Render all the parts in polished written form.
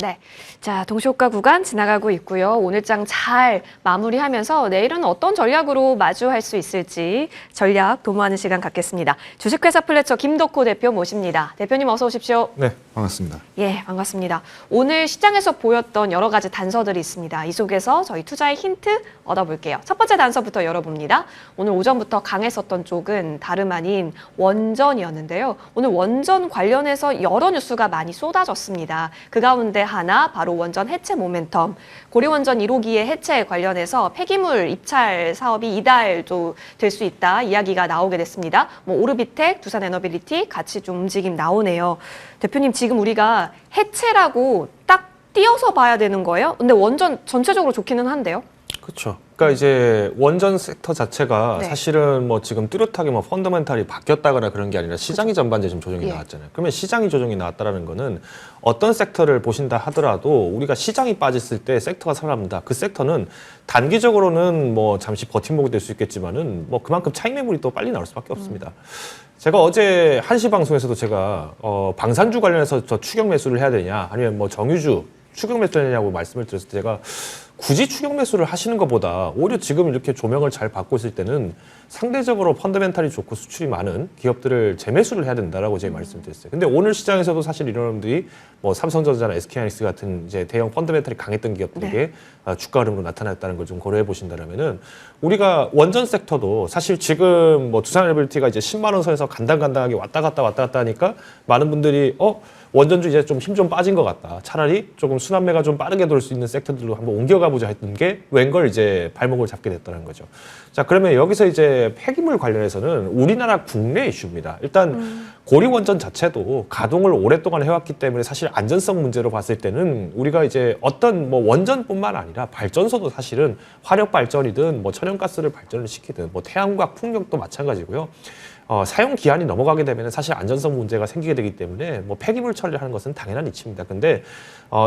네, 자 동시호가 구간 지나가고 있고요. 오늘 장 잘 마무리하면서 내일은 어떤 전략으로 마주할 수 있을지 전략 도모하는 시간 갖겠습니다. 주식회사 플래처 김덕호 대표 모십니다. 대표님 어서 오십시오. 네, 반갑습니다. 예, 반갑습니다. 오늘 시장에서 보였던 여러 가지 단서들이 있습니다. 이 속에서 저희 투자의 힌트 얻어볼게요. 첫 번째 단서부터 열어봅니다. 오늘 오전부터 강했었던 쪽은 다름 아닌 원전이었는데요. 오늘 원전 관련해서 여러 뉴스가 많이 쏟아졌습니다. 그 가운데 하나 바로 원전 해체 모멘텀. 고려원전 1호기의 해체 관련해서 폐기물 입찰 사업이 이달도 될 수 있다 이야기가 나오게 됐습니다. 뭐 오르비텍, 두산에너빌리티 같이 좀 움직임 나오네요. 대표님 지금 우리가 해체라고 딱 띄어서 봐야 되는 거예요? 근데 원전 전체적으로 좋기는 한데요. 그렇죠. 그러니까 이제 원전 섹터 자체가 네. 사실은 뭐 지금 뚜렷하게 뭐 펀더멘탈이 바뀌었다거나 그런 게 아니라 시장이 전반적으로 좀 조정이 예. 나왔잖아요. 그러면 시장이 조정이 나왔다라는 거는 어떤 섹터를 보신다 하더라도 우리가 시장이 빠졌을 때 섹터가 살아납니다. 그 섹터는 단기적으로는 뭐 잠시 버팀목이 될 수 있겠지만은 뭐 그만큼 차익 매물이 또 빨리 나올 수밖에 없습니다. 제가 어제 1시 방송에서도 제가 방산주 관련해서 저 추격 매수를 해야 되냐 아니면 뭐 정유주 추격 매수를 해야 되냐고 말씀을 드렸을 때 제가 굳이 추격 매수를 하시는 것보다 오히려 지금 이렇게 조명을 잘 받고 있을 때는 상대적으로 펀더멘탈이 좋고 수출이 많은 기업들을 재매수를 해야 된다라고 제가 말씀드렸어요. 근데 오늘 시장에서도 사실 이런 놈들이 뭐 삼성전자나 SK하이닉스 같은 이제 대형 펀더멘탈이 강했던 기업들에게 주가 흐름으로 나타났다는 걸 좀 고려해 보신다면은 우리가 원전 섹터도 사실 지금 뭐 두산에너빌리티가 이제 10만 원 선에서 간당간당하게 왔다 갔다 하니까 많은 분들이 원전주 이제 좀 힘 좀 빠진 것 같다. 차라리 조금 순환매가 좀 빠르게 돌 수 있는 섹터들로 한번 옮겨가 보자 했던 게 웬걸 이제 발목을 잡게 됐다는 거죠. 자, 그러면 여기서 이제 폐기물 관련해서는 우리나라 국내 이슈입니다. 일단 고리 원전 자체도 가동을 오랫동안 해왔기 때문에 사실 안전성 문제로 봤을 때는 우리가 이제 어떤 뭐 원전뿐만 아니라 발전소도 사실은 화력 발전이든 뭐 천연가스를 발전을 시키든 뭐 태양광 풍력도 마찬가지고요. 사용 기한이 넘어가게 되면 사실 안전성 문제가 생기게 되기 때문에 뭐 폐기물 처리를 하는 것은 당연한 이치입니다. 근데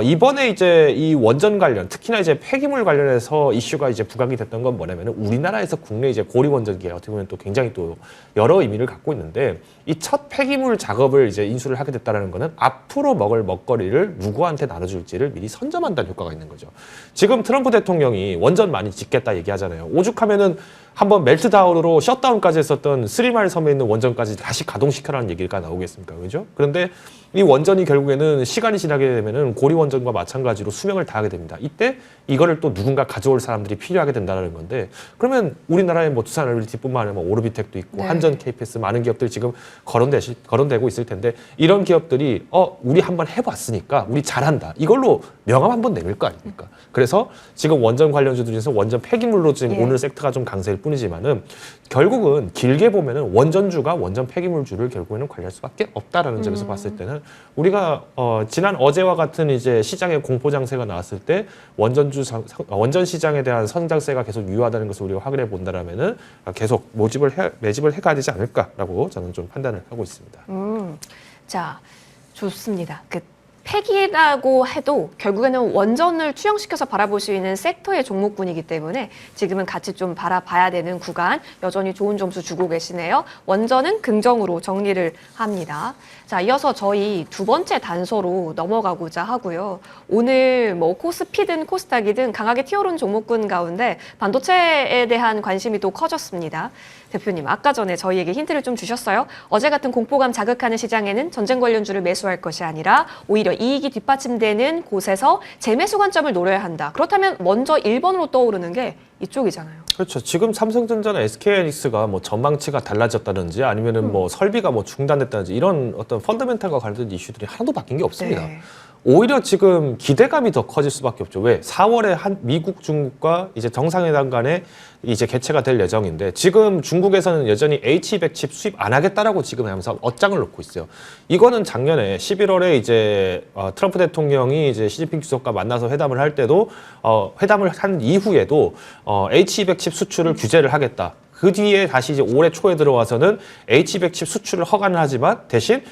이번에 이제 이 원전 관련, 특히나 이제 폐기물 관련해서 이슈가 이제 부각이 됐던 건 뭐냐면은 우리나라에서 국내 이제 고리 원전기가 어떻게 보면 또 굉장히 또 여러 의미를 갖고 있는데 이 첫 폐기물 작업을 이제 인수를 하게 됐다는 거는 앞으로 먹을 먹거리를 누구한테 나눠줄지를 미리 선점한다는 효과가 있는 거죠. 지금 트럼프 대통령이 원전 많이 짓겠다 얘기하잖아요. 오죽하면은 한번 멜트다운으로 셧다운까지 했었던 스리마일 섬에 있는 원전까지 다시 가동시켜라는 얘기가 나오겠습니까? 그죠? 그런데 이 원전이 결국에는 시간이 지나게 되면은 고리 원전과 마찬가지로 수명을 다하게 됩니다. 이때 이거를 또 누군가 가져올 사람들이 필요하게 된다는 건데 그러면 우리나라의 뭐 두산에너빌리티뿐만 아니라 뭐 오르비텍도 있고 한전 KPS 많은 기업들이 지금 거론되고 있을 텐데 이런 기업들이 우리 한번 해봤으니까 우리 잘한다. 이걸로 명함 한번 내밀 거 아닙니까? 그래서 지금 원전 관련주들 중에서 원전 폐기물로 지금 오늘 섹터가 좀 강세일 뿐이지만은 결국은 길게 보면은 원전주가 원전 폐기물주를 결국에는 관리할 수밖에 없다라는 점에서 봤을 때는 우리가 지난 어제와 같은 이제 시장의 공포 장세가 나왔을 때 원전 시장에 대한 선장세가 계속 유효하다는 것을 우리가 확인해 본다라면은 계속 매집을 해가야 되지 않을까라고 저는 좀 판단을 하고 있습니다. 자, 좋습니다. 폐기라고 해도 결국에는 원전을 투영시켜서 바라볼 수 있는 섹터의 종목군이기 때문에 지금은 같이 좀 바라봐야 되는 구간 여전히 좋은 점수 주고 계시네요. 원전은 긍정으로 정리를 합니다. 자, 이어서 저희 두 번째 단서로 넘어가고자 하고요. 오늘 뭐 코스피든 코스닥이든 강하게 튀어오른 종목군 가운데 반도체에 대한 관심이 또 커졌습니다. 대표님, 아까 전에 저희에게 힌트를 좀 주셨어요. 어제 같은 공포감 자극하는 시장에는 전쟁 관련주를 매수할 것이 아니라 오히려 이익이 뒷받침되는 곳에서 재매수 관점을 노려야 한다. 그렇다면 먼저 1번으로 떠오르는 게 이쪽이잖아요. 그렇죠. 지금 삼성전자나 SK하이닉스가 뭐 전망치가 달라졌다든지 아니면은 뭐 설비가 뭐 중단됐다든지 이런 어떤 펀더멘탈과 관련된 이슈들이 하나도 바뀐 게 없습니다. 네. 오히려 지금 기대감이 더 커질 수밖에 없죠. 왜? 4월에 미국, 중국과 이제 정상회담 간에 이제 개최가 될 예정인데 지금 중국에서는 여전히 H200 칩 수입 안 하겠다라고 지금 하면서 엇장을 놓고 있어요. 이거는 작년에 11월에 이제 트럼프 대통령이 이제 시진핑 주석과 만나서 회담을 할 때도 회담을 한 이후에도 H200 칩 수출을 규제를 하겠다. 그 뒤에 다시 이제 올해 초에 들어와서는 H100칩 수출을 허가는 하지만 대신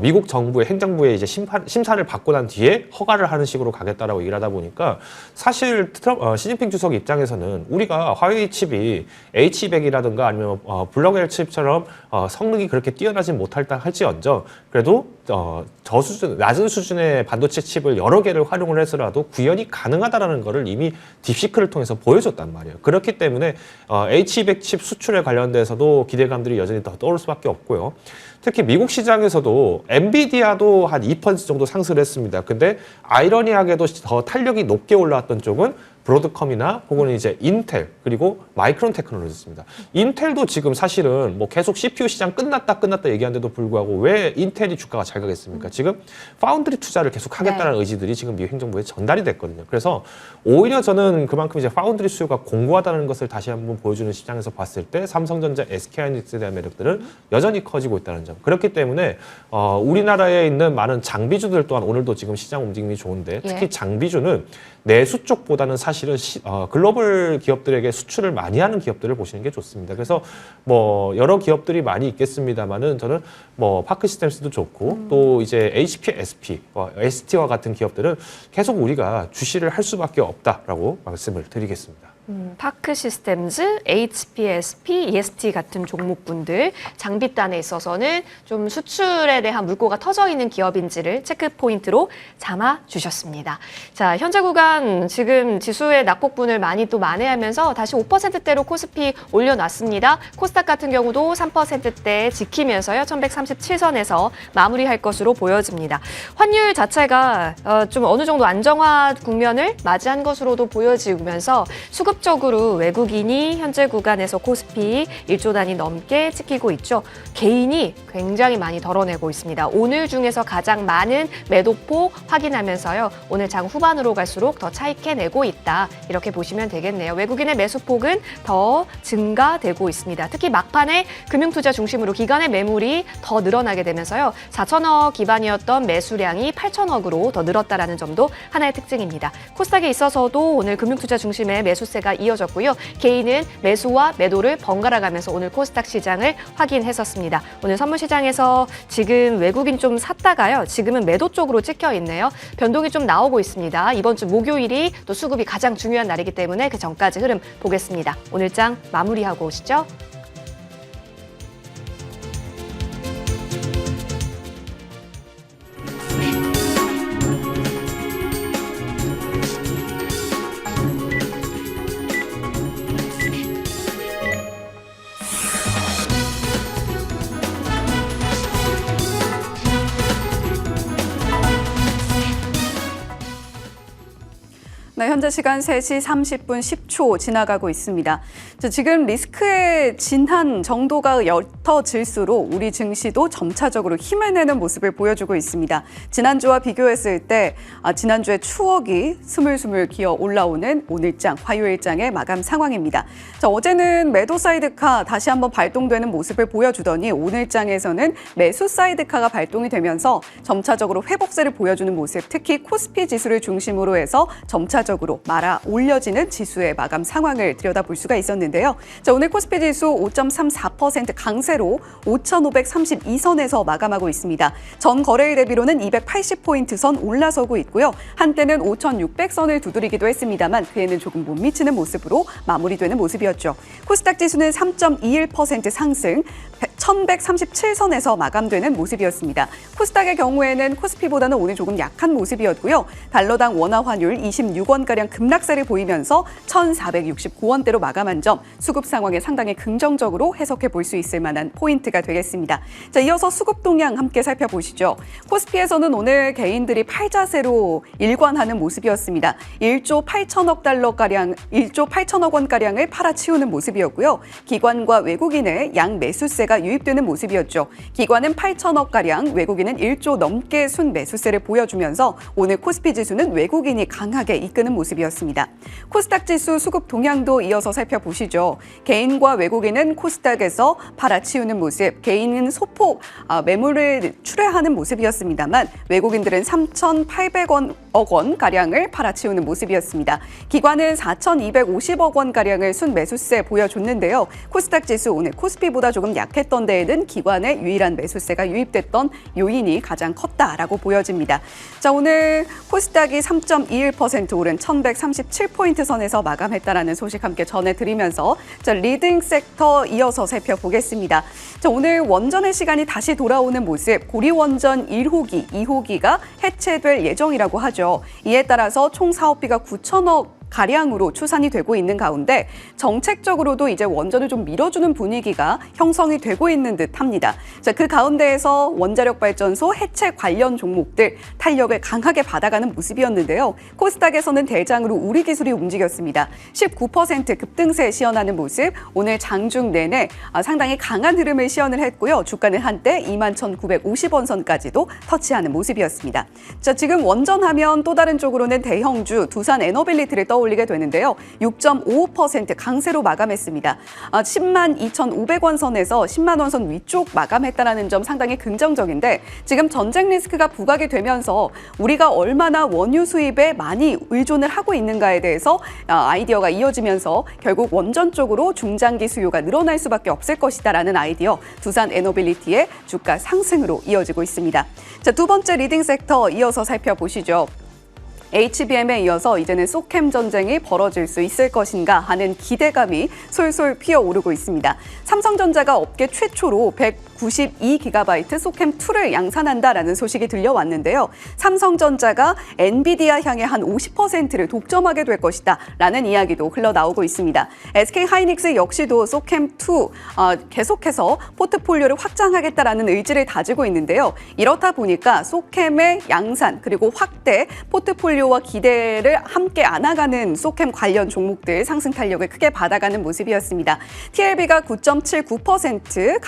미국 정부의 행정부의 이제 심사를 받고 난 뒤에 허가를 하는 식으로 가겠다라고 얘기를 하다 보니까 사실 시진핑 주석 입장에서는 우리가 화웨이 칩이 H100이라든가 아니면 블랙웰 칩처럼 성능이 그렇게 뛰어나지 못할다 할지언정 그래도 낮은 수준의 반도체 칩을 여러 개를 활용을 해서라도 구현이 가능하다라는 거를 이미 딥시크를 통해서 보여줬단 말이에요. 그렇기 때문에 H200 칩 수출에 관련돼서도 기대감들이 여전히 더 떠올 수밖에 없고요. 특히 미국 시장에서도 엔비디아도 한 2% 정도 상승을 했습니다. 근데 아이러니하게도 더 탄력이 높게 올라왔던 쪽은 브로드컴이나 혹은 이제 인텔 그리고 마이크론 테크놀로지입니다. 인텔도 지금 사실은 뭐 계속 CPU 시장 끝났다 얘기하는데도 불구하고 왜 인텔이 주가가 잘 가겠습니까? 지금 파운드리 투자를 계속 하겠다는 의지들이 지금 미국 행정부에 전달이 됐거든요. 그래서 오히려 저는 그만큼 이제 파운드리 수요가 공고하다는 것을 다시 한번 보여주는 시장에서 봤을 때 삼성전자, SK하이닉스에 대한 매력들은 여전히 커지고 있다는 점. 그렇기 때문에 우리나라에 있는 많은 장비주들 또한 오늘도 지금 시장 움직임이 좋은데 특히 장비주는 내수 쪽보다는 사실은 글로벌 기업들에게 수출을 많이 하는 기업들을 보시는 게 좋습니다. 그래서 뭐 여러 기업들이 많이 있겠습니다만은 저는 뭐 파크 시스템스도 좋고 또 이제 HP, SP, ST와 같은 기업들은 계속 우리가 주시를 할 수밖에 없다라고 말씀을 드리겠습니다. 파크 시스템즈, HPSP, EST 같은 종목군들 장비단에 있어서는 좀 수출에 대한 물꼬가 터져 있는 기업인지를 체크 포인트로 삼아 주셨습니다. 자, 현재 구간 지금 지수의 낙폭분을 많이 또 만회하면서 다시 5%대로 코스피 올려놨습니다. 코스닥 같은 경우도 3%대 지키면서요. 1137선에서 마무리할 것으로 보여집니다. 환율 자체가 좀 어느 정도 안정화 국면을 맞이한 것으로도 보여지면서 수급적으로 외국인이 현재 구간에서 코스피 1조 단위 넘게 찍히고 있죠. 개인이 굉장히 많이 덜어내고 있습니다. 오늘 중에서 가장 많은 매도폭 확인하면서요. 오늘 장 후반으로 갈수록 더 차익해 내고 있다. 이렇게 보시면 되겠네요. 외국인의 매수폭은 더 증가되고 있습니다. 특히 막판에 금융투자 중심으로 기관의 매물이 더 늘어나게 되면서요. 4천억 기반이었던 매수량이 8천억으로 더 늘었다라는 점도 하나의 특징입니다. 코스닥에 있어서도 오늘 금융투자 중심의 매수세가 이어졌고요. 개인은 매수와 매도를 번갈아 가면서 오늘 코스닥 시장을 확인했었습니다. 오늘 선물시장에서 지금 외국인 좀 샀다가요. 지금은 매도 쪽으로 찍혀 있네요. 변동이 좀 나오고 있습니다. 이번 주 목요일이 또 수급이 가장 중요한 날이기 때문에 그 전까지 흐름 보겠습니다. 오늘 장 마무리하고 오시죠. 네, 현재 시간 3시 30분 10초 지나가고 있습니다. 지금 리스크의 진한 정도가 옅어질수록 우리 증시도 점차적으로 힘을 내는 모습을 보여주고 있습니다. 지난주와 비교했을 때 지난주의 추억이 스물스물 기어 올라오는 오늘장, 화요일장의 마감 상황입니다. 어제는 매도 사이드카 다시 한번 발동되는 모습을 보여주더니 오늘장에서는 매수 사이드카가 발동이 되면서 점차적으로 회복세를 보여주는 모습, 특히 코스피 지수를 중심으로 해서 점차적으로 말아 올려지는 지수의 마감 상황을 들여다볼 수가 있었는데요. 오늘 코스피 지수 5.34% 강세로 5,532선에서 마감하고 있습니다. 전 거래일 대비로는 280포인트 선 올라서고 있고요. 한때는 5,600선을 두드리기도 했습니다만 그에는 조금 못 미치는 모습으로 마무리되는 모습이었죠. 코스닥 지수는 3.21% 상승, 1,137선에서 마감되는 모습이었습니다. 코스닥의 경우에는 코스피보다는 오늘 조금 약한 모습이었고요. 달러당 원화 환율 26원가량 급락세를 보이면서 1,469원대로 마감한 점 수급 상황에 상당히 긍정적으로 해석해 볼 수 있을 만한 포인트가 되겠습니다. 이어서 수급 동향 함께 살펴보시죠. 코스피에서는 오늘 개인들이 팔자세로 일관하는 모습이었습니다. 1조 8천억 원가량을 팔아치우는 모습이었고요. 기관과 외국인의 양 매수세가 매수세가 유입되는 모습이었죠. 기관은 8천억가량, 외국인은 1조 넘게 순 매수세를 보여주면서 오늘 코스피 지수는 외국인이 강하게 이끄는 모습이었습니다. 코스닥 지수 수급 동향도 이어서 살펴보시죠. 개인과 외국인은 코스닥에서 팔아치우는 모습, 개인은 소폭 매물을 출회하는 모습이었습니다만 외국인들은 3,800억 원가량을 팔아치우는 모습이었습니다. 기관은 4,250억 원가량을 순 매수세 보여줬는데요. 코스닥 지수 오늘 코스피보다 조금 약했던 데에는 기관의 유일한 매수세가 유입됐던 요인이 가장 컸다라고 보여집니다. 자, 오늘 코스닥이 3.21% 오른 1,137포인트 선에서 마감했다라는 소식 함께 전해드리면서 자, 리딩 섹터 이어서 살펴보겠습니다. 자, 오늘 원전의 시간이 다시 돌아오는 모습, 고리원전 1호기, 2호기가 해체될 예정이라고 하죠. 이에 따라서 총 사업비가 9천억 가량으로 추산이 되고 있는 가운데 정책적으로도 이제 원전을 좀 밀어주는 분위기가 형성이 되고 있는 듯합니다. 자, 그 가운데에서 원자력 발전소 해체 관련 종목들 탄력을 강하게 받아가는 모습이었는데요. 코스닥에서는 대장으로 우리기술이 움직였습니다. 19% 급등세 시연하는 모습, 오늘 장중 내내 상당히 강한 흐름을 시연을 했고요. 주가는 한때 21,950원 선까지도 터치하는 모습이었습니다. 자, 지금 원전하면 또 다른 쪽으로는 대형주 두산 에너빌리티를 올리게 되는데요. 6.55% 강세로 마감했습니다. 10만 2,500원 선에서 10만 원 선 위쪽 마감했다는 점 상당히 긍정적인데 지금 전쟁 리스크가 부각이 되면서 우리가 얼마나 원유 수입에 많이 의존을 하고 있는가에 대해서 아이디어가 이어지면서 결국 원전 쪽으로 중장기 수요가 늘어날 수밖에 없을 것이다라는 아이디어 두산 에너빌리티의 주가 상승으로 이어지고 있습니다. 자, 두 번째 리딩 섹터 이어서 살펴보시죠. HBM에 이어서 이제는 소캠 전쟁이 벌어질 수 있을 것인가 하는 기대감이 솔솔 피어오르고 있습니다. 삼성전자가 업계 최초로 192GB 소캠2를 양산한다라는 소식이 들려왔는데요. 삼성전자가 엔비디아 향해 한 50%를 독점하게 될 것이다 라는 이야기도 흘러나오고 있습니다. SK하이닉스 역시도 소캠2 계속해서 포트폴리오를 확장하겠다라는 의지를 다지고 있는데요. 이렇다 보니까 소캠의 양산 그리고 확대 포트폴리오와 기대를 함께 안아가는 소캠 관련 종목들 상승 탄력을 크게 받아가는 모습이었습니다. TLB가 9.79%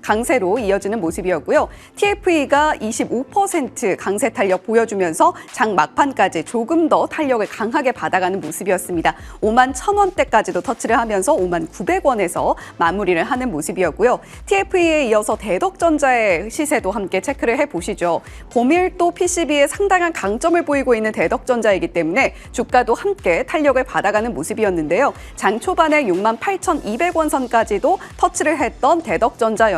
강세로 이어지는 모습이었고요. TFE가 25% 강세 탄력 보여주면서 장 막판까지 조금 더 탄력을 강하게 받아가는 모습이었습니다. 5만 1,000원대까지도 터치를 하면서 5만 900원에서 마무리를 하는 모습이었고요. TFE에 이어서 대덕전자의 시세도 함께 체크를 해보시죠. 고밀도 PCB에 상당한 강점을 보이고 있는 대덕전자이기 때문에 주가도 함께 탄력을 받아가는 모습이었는데요. 장 초반에 68,200원 선까지도 터치를 했던 대덕전자였는데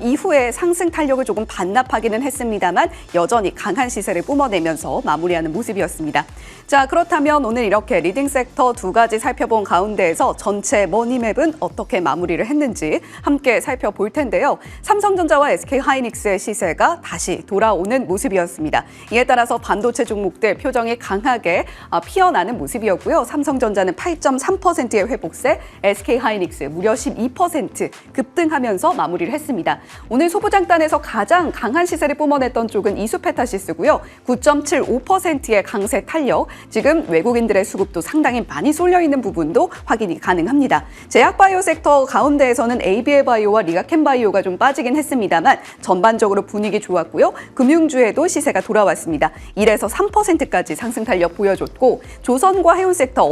이후에 상승 탄력을 조금 반납하기는 했습니다만 여전히 강한 시세를 뿜어내면서 마무리하는 모습이었습니다. 자, 그렇다면 오늘 이렇게 리딩 섹터 두 가지 살펴본 가운데에서 전체 머니맵은 어떻게 마무리를 했는지 함께 살펴볼 텐데요. 삼성전자와 SK하이닉스의 시세가 다시 돌아오는 모습이었습니다. 이에 따라서 반도체 종목들 표정이 강하게 피어나는 모습이었고요. 삼성전자는 8.3%의 회복세, SK하이닉스 무려 12% 급등하면서 마무리를 했습니다. 오늘 소부장단에서 가장 강한 시세를 뿜어냈던 쪽은 이수페타시스고요. 9.75%의 강세 탄력, 지금 외국인들의 수급도 상당히 많이 쏠려있는 부분도 확인이 가능합니다. 제약바이오 섹터 가운데에서는 ABL바이오와 리가켄바이오가 좀 빠지긴 했습니다만 전반적으로 분위기 좋았고요. 금융주에도 시세가 돌아왔습니다. 1에서 3%까지 상승 탄력 보여줬고 조선과 해운 섹터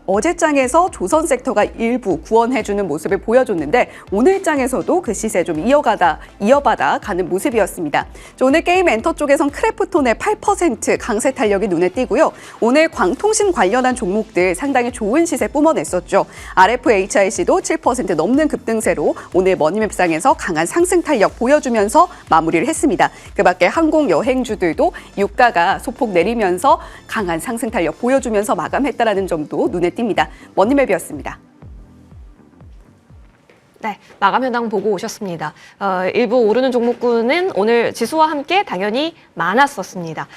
어제장에서 조선 섹터가 일부 구원해주는 모습을 보여줬는데 오늘 장에서도 그 시세 좀 이어받아 가는 모습이었습니다. 오늘 게임 엔터 쪽에선 크래프톤의 8% 강세 탄력이 눈에 띄고요. 오늘 광통신 관련한 종목들 상당히 좋은 시세 뿜어냈었죠. RFHIC도 7% 넘는 급등세로 오늘 머니맵상에서 강한 상승 탄력 보여주면서 마무리를 했습니다. 그 밖에 항공 여행주들도 유가가 소폭 내리면서 강한 상승 탄력 보여주면서 마감했다는 점도 눈에 띕니다. 머니맵이었습니다. 네, 마감 현황 보고 오셨습니다. 일부 오르는 종목군은 오늘 지수와 함께 당연히 많았었습니다.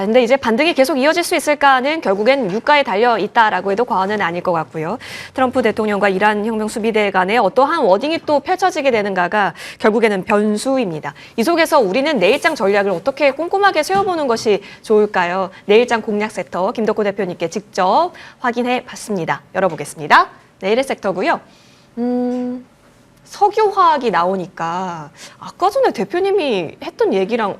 근데 이제 반등이 계속 이어질 수 있을까는 결국엔 유가에 달려 있다라고 해도 과언은 아닐 것 같고요. 트럼프 대통령과 이란 혁명 수비대 간에 어떠한 워딩이 또 펼쳐지게 되는가가 결국에는 변수입니다. 이 속에서 우리는 내일장 전략을 어떻게 꼼꼼하게 세워보는 것이 좋을까요? 내일장 공략 섹터 김덕호 대표님께 직접 확인해 봤습니다. 열어보겠습니다. 내일의 섹터고요. 석유화학이 나오니까 아까 전에 대표님이 했던 얘기랑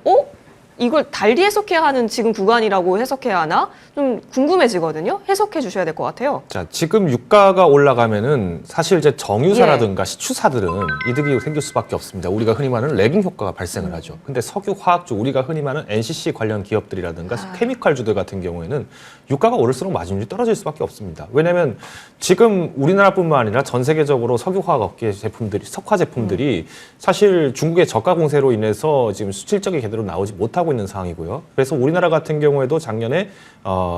이걸 달리 해석해야 하는 지금 구간이라고 해석해야 하나? 좀 궁금해지거든요. 해석해 주셔야 될 것 같아요. 자, 지금 유가가 올라가면은 사실 이제 정유사라든가 시추사들은 이득이 생길 수밖에 없습니다. 우리가 흔히 말하는 레깅 효과가 발생을 하죠. 근데 석유 화학주, 우리가 흔히 말하는 NCC 관련 기업들이라든가 케미칼주들 같은 경우에는 유가가 오를수록 마진율이 떨어질 수밖에 없습니다. 왜냐하면 지금 우리나라뿐만 아니라 전 세계적으로 석유 화학 업계 제품들이, 석화 제품들이 사실 중국의 저가 공세로 인해서 지금 수출적이 제대로 나오지 못하고 있는 상황이고요. 그래서 우리나라 같은 경우에도 작년에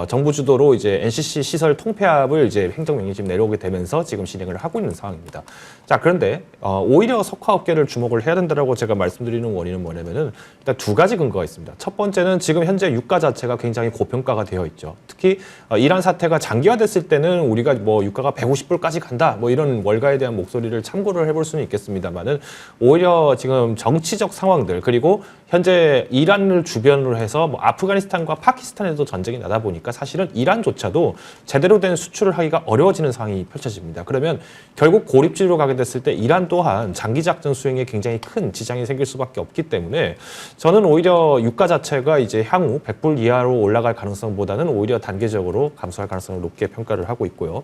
정부 주도로 이제 NCC 시설 통폐합을 이제 행정명령이 지금 내려오게 되면서 지금 진행을 하고 있는 상황입니다. 자, 그런데 오히려 석화업계를 주목을 해야 된다라고 제가 말씀드리는 원인은 뭐냐면은 일단 두 가지 근거가 있습니다. 첫 번째는 지금 현재 유가 자체가 굉장히 고평가가 되어 있죠. 특히 이란 사태가 장기화됐을 때는 우리가 뭐 유가가 150불까지 간다, 뭐 이런 월가에 대한 목소리를 참고를 해볼 수는 있겠습니다만은 오히려 지금 정치적 상황들, 그리고 현재 이란을 주변으로 해서 뭐 아프가니스탄과 파키스탄에도 전쟁이 나다 보니까 사실은 이란조차도 제대로 된 수출을 하기가 어려워지는 상황이 펼쳐집니다. 그러면 결국 고립지로 가게 됐을 때 이란 또한 장기 작전 수행에 굉장히 큰 지장이 생길 수밖에 없기 때문에 저는 오히려 유가 자체가 이제 향후 100불 이하로 올라갈 가능성보다는 오히려 단계적으로 감소할 가능성을 높게 평가를 하고 있고요.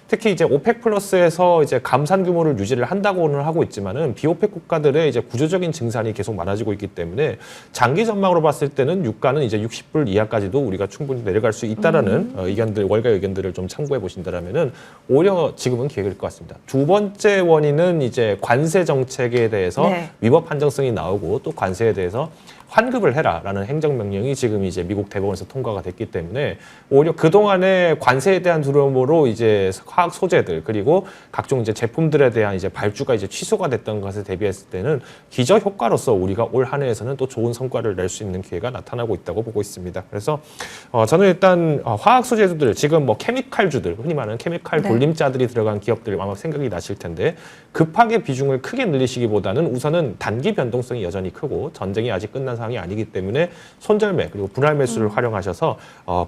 특히 이제 오펙 플러스에서 이제 감산 규모를 유지를 한다고는 하고 있지만은 비오펙 국가들의 이제 구조적인 증산이 계속 많아지고 있기 때문에 장기 전망으로 봤을 때는 유가는 이제 60불 이하까지도 우리가 충분히 내려갈 수 있다라는 의견들, 월가 의견들을 좀 참고해 보신다라면은 오히려 지금은 기회일 것 같습니다. 두 번째 원인은 이제 관세 정책에 대해서 위법 판정성이 나오고 또 관세에 대해서 환급을 해라라는 행정명령이 지금 이제 미국 대법원에서 통과가 됐기 때문에 오히려 그동안의 관세에 대한 두려움으로 이제 화학 소재들 그리고 각종 이제 제품들에 대한 이제 발주가 이제 취소가 됐던 것에 대비했을 때는 기저 효과로서 우리가 올 한 해에서는 또 좋은 성과를 낼 수 있는 기회가 나타나고 있다고 보고 있습니다. 그래서 저는 일단 화학 소재들 지금 뭐 케미칼주들 흔히 말하는 케미칼 돌림자들이 들어간 기업들 아마 생각이 나실 텐데 급하게 비중을 크게 늘리시기보다는 우선은 단기 변동성이 여전히 크고 전쟁이 아직 끝난 상황이 아니기 때문에 손절매 그리고 분할 매수를 활용하셔서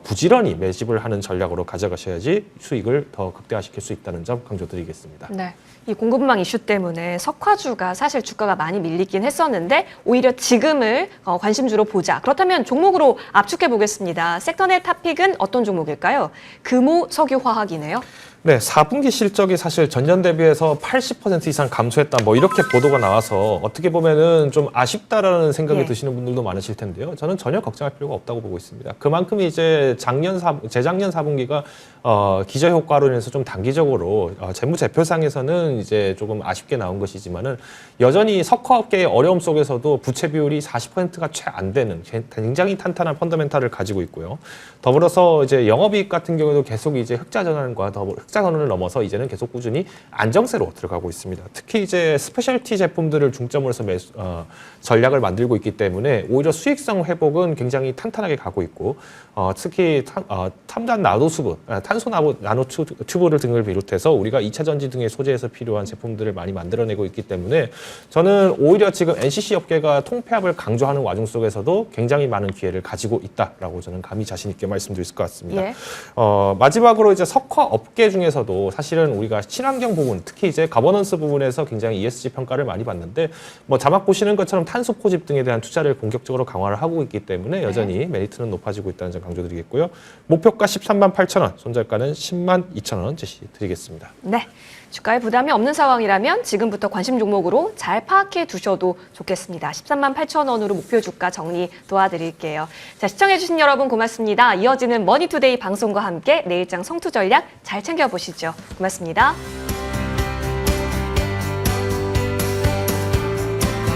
부지런히 매집을 하는 전략으로 가져가셔야지 수익을 더 극대화시킬 수 있다는 점 강조드리겠습니다. 네. 이 공급망 이슈 때문에 석화주가 사실 주가가 많이 밀리긴 했었는데 오히려 지금을 관심주로 보자. 그렇다면 종목으로 압축해 보겠습니다. 섹터 내 탑픽은 어떤 종목일까요? 금호 석유화학이네요. 네, 4분기 실적이 사실 전년 대비해서 80% 이상 감소했다. 뭐 이렇게 보도가 나와서 어떻게 보면은 좀 아쉽다라는 생각이 드시는 분들도 많으실 텐데요. 저는 전혀 걱정할 필요가 없다고 보고 있습니다. 그만큼 이제 재작년 4분기가 기저 효과로 인해서 좀 단기적으로 재무제표상에서는 이제 조금 아쉽게 나온 것이지만은 여전히 석화업계의 어려움 속에서도 부채 비율이 40%가 채 안 되는 굉장히 탄탄한 펀더멘탈을 가지고 있고요. 더불어서 이제 영업이익 같은 경우도 계속 이제 흑자 전환을 넘어서 이제는 계속 꾸준히 안정세로 들어가고 있습니다. 특히 이제 스페셜티 제품들을 중점으로 해서 전략을 만들고 있기 때문에 오히려 수익성 회복은 굉장히 탄탄하게 가고 있고 특히 첨단 탄소 나노 튜브 등을 비롯해서 우리가 2차 전지 등의 소재에서 필요한 제품들을 많이 만들어내고 있기 때문에 저는 오히려 지금 NCC 업계가 통폐합을 강조하는 와중 속에서도 굉장히 많은 기회를 가지고 있다라고 저는 감히 자신 있게 말씀드릴 수 있습니다. 마지막으로 이제 석화 업계 중에서도 사실은 우리가 친환경 부분, 특히 이제 가버넌스 부분에서 굉장히 ESG 평가를 많이 받는데 뭐 자막 보시는 것처럼 탄소 포집 등에 대한 투자를 본격적으로 강화를 하고 있기 때문에 여전히 메리트는 높아지고 있다는 점 강조드리겠고요. 목표가 13만 8천 원, 손절가는 10만 2천 원 제시드리겠습니다. 네. 주가에 부담이 없는 상황이라면 지금부터 관심 종목으로 잘 파악해 두셔도 좋겠습니다. 13만 8천 원으로 목표 주가 정리 도와드릴게요. 자, 시청해주신 여러분 고맙습니다. 이어지는 머니투데이 방송과 함께 내일장 성투 전략 잘 챙겨보시죠. 고맙습니다.